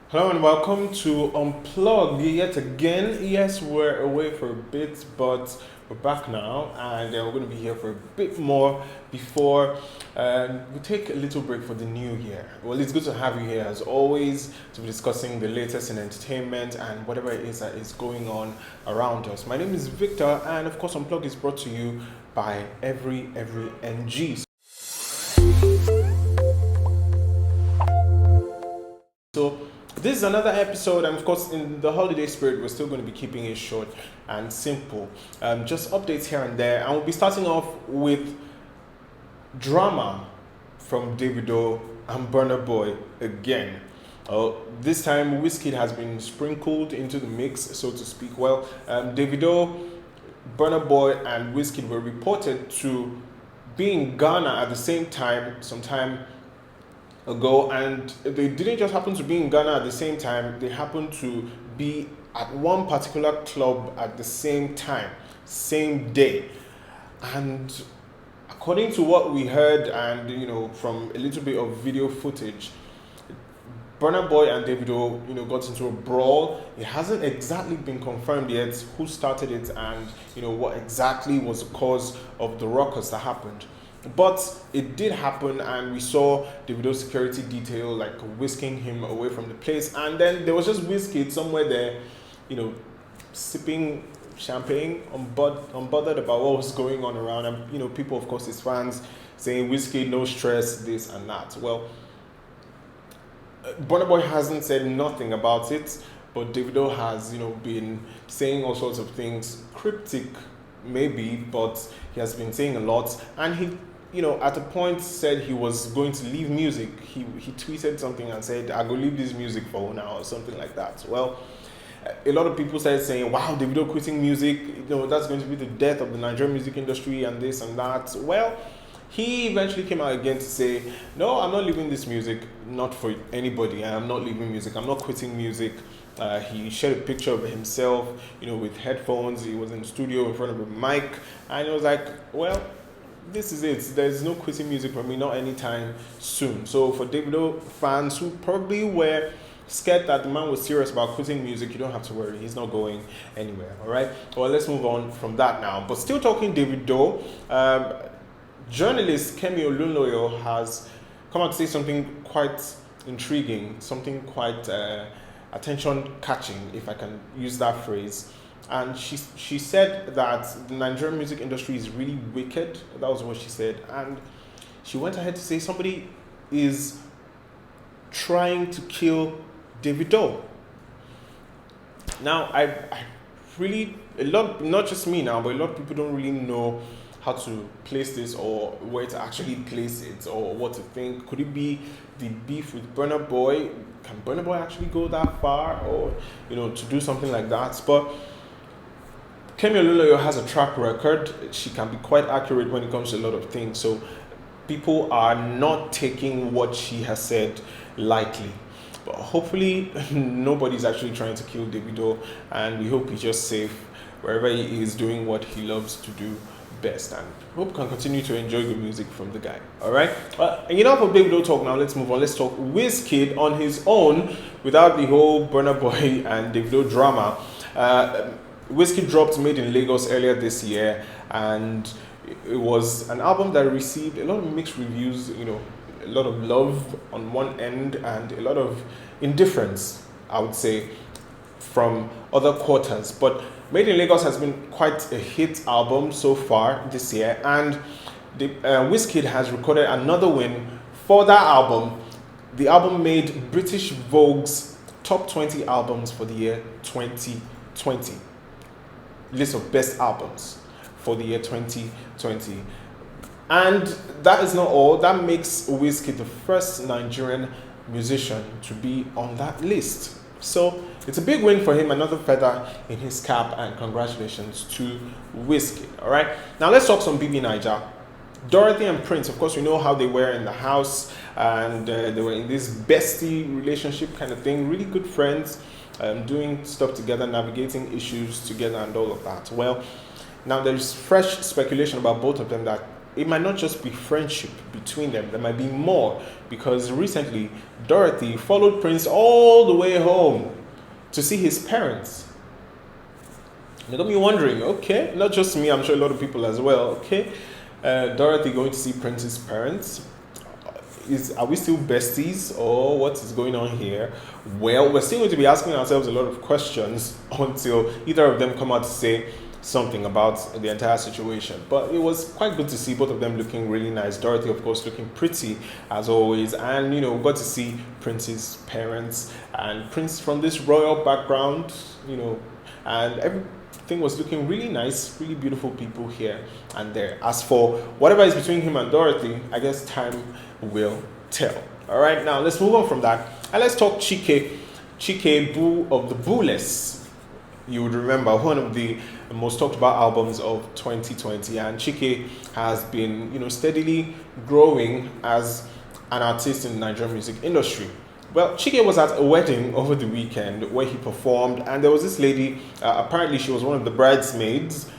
Hello and welcome to Unplug yet again. Yes, we're away for a bit, but we're back now, and we're going to be here for a bit more before we take a little break for the new year. Well, it's good to have you here as always to be discussing the latest in entertainment and whatever it is that is going on around us. My name is Victor, and of course, Unplug is brought to you by every NG. So this is another episode, and of course, in the holiday spirit, we're still going to be keeping it short and simple. Just updates here and there, and we'll be starting off with drama from Davido and Burna Boy again. This time, Wizkid has been sprinkled into the mix, so to speak. Well, Davido, Burna Boy, and Wizkid were reported to be in Ghana at the same time, sometime ago, and they didn't just happen to be in Ghana at the same time, they happened to be at one particular club at the same time, same day. And according to what we heard, and from a little bit of video footage, Burna Boy and Davido, got into a brawl. It hasn't exactly been confirmed yet who started it and what exactly was the cause of the ruckus that happened. But it did happen, and we saw Davido's security detail like whisking him away from the place, and then there was just Wizkid somewhere there, sipping champagne, unbothered about what was going on around, and people, of course, his fans saying Wizkid, no stress, this and that. Well, Burna Boy hasn't said nothing about it, but Davido has been saying all sorts of things, cryptic maybe, but he has been saying a lot, and he at a point said he was going to leave music. He tweeted something and said, I go leave this music for now, or something like that. Well, a lot of people started saying, wow, Davido quitting music, that's going to be the death of the Nigerian music industry and this and that. Well, he eventually came out again to say, no, I'm not leaving this music, not for anybody. I'm not leaving music. I'm not quitting music. He shared a picture of himself, with headphones. He was in the studio in front of a mic, and it was like, well, this is it. There's no quitting music for me, not anytime soon. So for Davido fans who probably were scared that the man was serious about quitting music, you don't have to worry. He's not going anywhere. All right. Well, let's move on from that now. But still talking Davido, journalist Kemi Olunloyo has come out to say something quite intriguing, something quite attention-catching, if I can use that phrase. And she said that the Nigerian music industry is really wicked. That was what she said. And she went ahead to say somebody is trying to kill Davido. Now, I really, not just me now, but a lot of people don't really know how to place this or where to actually place it or what to think. Could it be the beef with Burna Boy? Can Burna Boy actually go that far, or to do something like that? But Kemi Olunloyo has a track record. She can be quite accurate when it comes to a lot of things. So people are not taking what she has said lightly. But hopefully nobody's actually trying to kill Davido, and we hope he's just safe wherever he is doing what he loves to do best, and hope can continue to enjoy good music from the guy. All right. Enough of Davido talk now. Let's move on. Let's talk Wizkid on his own without the whole Burna Boy and Davido drama. Wizkid dropped Made in Lagos earlier this year, and it was an album that received a lot of mixed reviews, a lot of love on one end and a lot of indifference, I would say, from other quarters. But Made in Lagos has been quite a hit album so far this year, and Wizkid has recorded another win for that album. The album made British Vogue's top 20 albums for the year 2020. List of best albums for the year 2020. And that is not all. That makes Wizkid the first Nigerian musician to be on that list. So it's a big win for him, another feather in his cap, and congratulations to Wizkid. All right, now let's talk some BB Naija. Dorathy and Prince, of course, we know how they were in the house, and they were in this bestie relationship kind of thing, really good friends, doing stuff together, navigating issues together, and all of that. Well, now there's fresh speculation about both of them that it might not just be friendship between them. There might be more, because recently Dorathy followed Prince all the way home to see his parents. And it got me wondering, okay, not just me, I'm sure a lot of people as well, okay, Dorathy going to see Prince's parents. Are we still besties, or what is going on here? Well, we're still going to be asking ourselves a lot of questions until either of them come out to say something about the entire situation. But it was quite good to see both of them looking really nice. Dorathy, of course, looking pretty as always, and we got to see Prince's parents, and Prince from this royal background, and everything was looking really nice, really beautiful people here and there. As for whatever is between him and Dorathy, I guess time will tell. All right, now let's move on from that and let's talk Chicky, Boo of the Booless. You would remember one of the most talked about albums of 2020, and Chicky has been steadily growing as an artist in the Nigerian music industry. Well, Chicky was at a wedding over the weekend where he performed, and there was this lady, apparently she was one of the bridesmaids.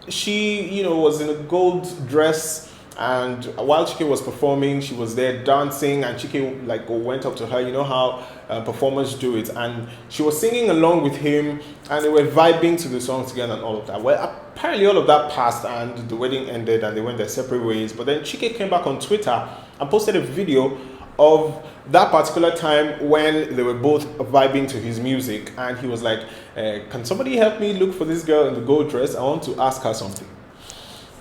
She was in a gold dress, and while Chicky was performing, she was there dancing, and Chicky went up to her, how performers do it, and she was singing along with him, and they were vibing to the song together and all of that. Well, apparently all of that passed and the wedding ended and they went their separate ways. But then Chicky came back on Twitter and posted a video of that particular time when they were both vibing to his music, and he was like, can somebody help me look for this girl in the gold dress? I want to ask her something.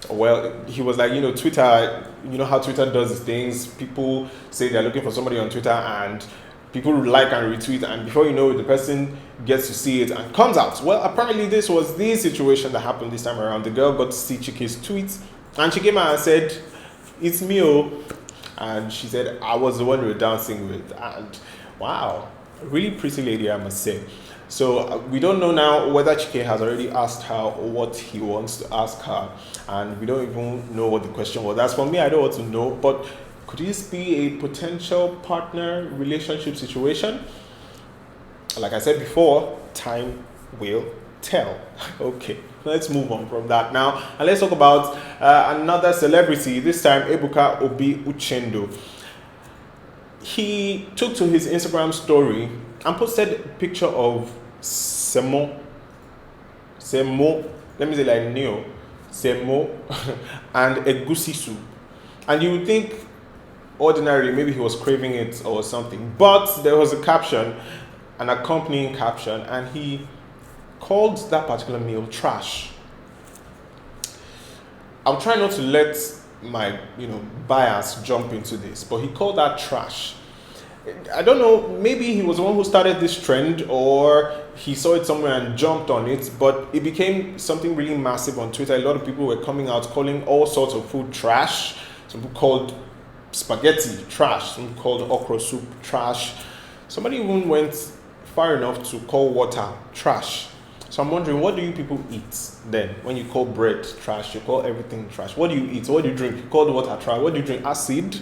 Well, he was like, Twitter, how Twitter does its things. People say they're looking for somebody on Twitter, and people like and retweet, and before you know it, the person gets to see it and comes out. Well, apparently this was the situation that happened this time around. The girl got to see Chicky's tweets, and she came out and said, it's me, oh. And she said, I was the one you were dancing with. And wow, really pretty lady, I must say. So we don't know now whether Chicky has already asked her what he wants to ask her, and we don't even know what the question was. As for me, I don't want to know, but could this be a potential partner relationship situation? Like I said before, time will tell. Okay, let's move on from that now, and let's talk about another celebrity, this time Ebuka Obi Uchendu. He took to his Instagram story and posted a picture of Semo, let me say like Neo, Semo, and egusi soup. And you would think ordinarily maybe he was craving it or something, but there was a caption, an accompanying caption, and he called that particular meal trash. I'm trying not to let my bias jump into this, but he called that trash. I don't know, maybe he was the one who started this trend, or he saw it somewhere and jumped on it, but it became something really massive on Twitter. A lot of people were coming out calling all sorts of food trash. Some people called spaghetti trash, some called okra soup trash. Somebody even went far enough to call water trash. So I'm wondering, what do you people eat then? When you call bread trash, you call everything trash. What do you eat? What do you drink? You call the water trash. What do you drink? Acid?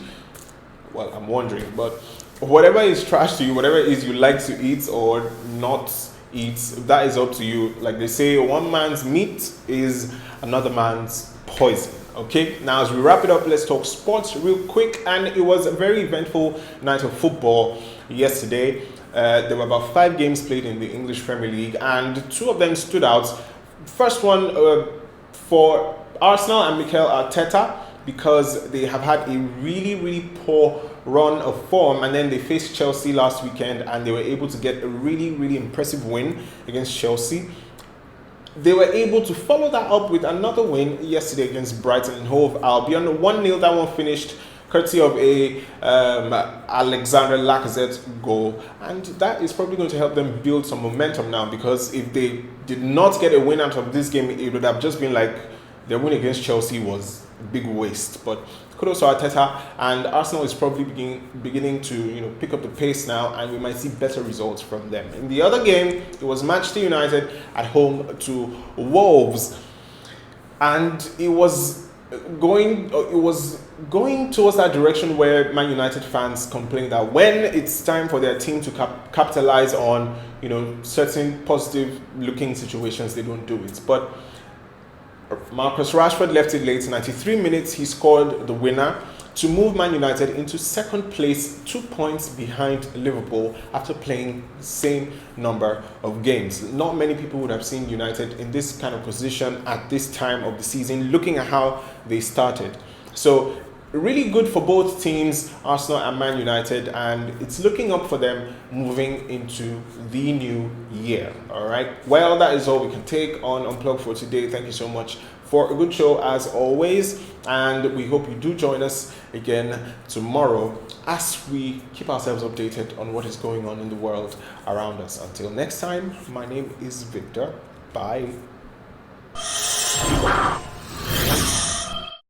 Well, I'm wondering, but whatever is trash to you, whatever it is you like to eat or not eat, that is up to you. Like they say, one man's meat is another man's poison. Okay, now as we wrap it up, let's talk sports real quick. And it was a very eventful night of football yesterday. There were about 5 games played in the English Premier League, and 2 of them stood out. First one for Arsenal and Mikel Arteta, because they have had a really, really poor run of form, and then they faced Chelsea last weekend and they were able to get a really, really impressive win against Chelsea. They were able to follow that up with another win yesterday against Brighton and Hove Albion. 1-0, that one finished courtesy of a Alexander Lacazette goal, and that is probably going to help them build some momentum now, because if they did not get a win out of this game, it would have just been like their win against Chelsea was a big waste. But kudos to Arteta, and Arsenal is probably beginning to pick up the pace now, and we might see better results from them. In the other game, it was Manchester United at home to Wolves, and it was going towards that direction where Man United fans complain that when it's time for their team to capitalize on certain positive looking situations, they don't do it. But Marcus Rashford left it late, 93 minutes, he scored the winner to move Man United into second place, 2 points behind Liverpool after playing the same number of games. Not many people would have seen United in this kind of position at this time of the season, looking at how they started. So really good for both teams, Arsenal and Man United, and it's looking up for them moving into the new year. All right, well, that is all we can take on Unplug for today. Thank you so much for a good show as always, and we hope you do join us again tomorrow as we keep ourselves updated on what is going on in the world around us. Until next time, my name is Victor. Bye.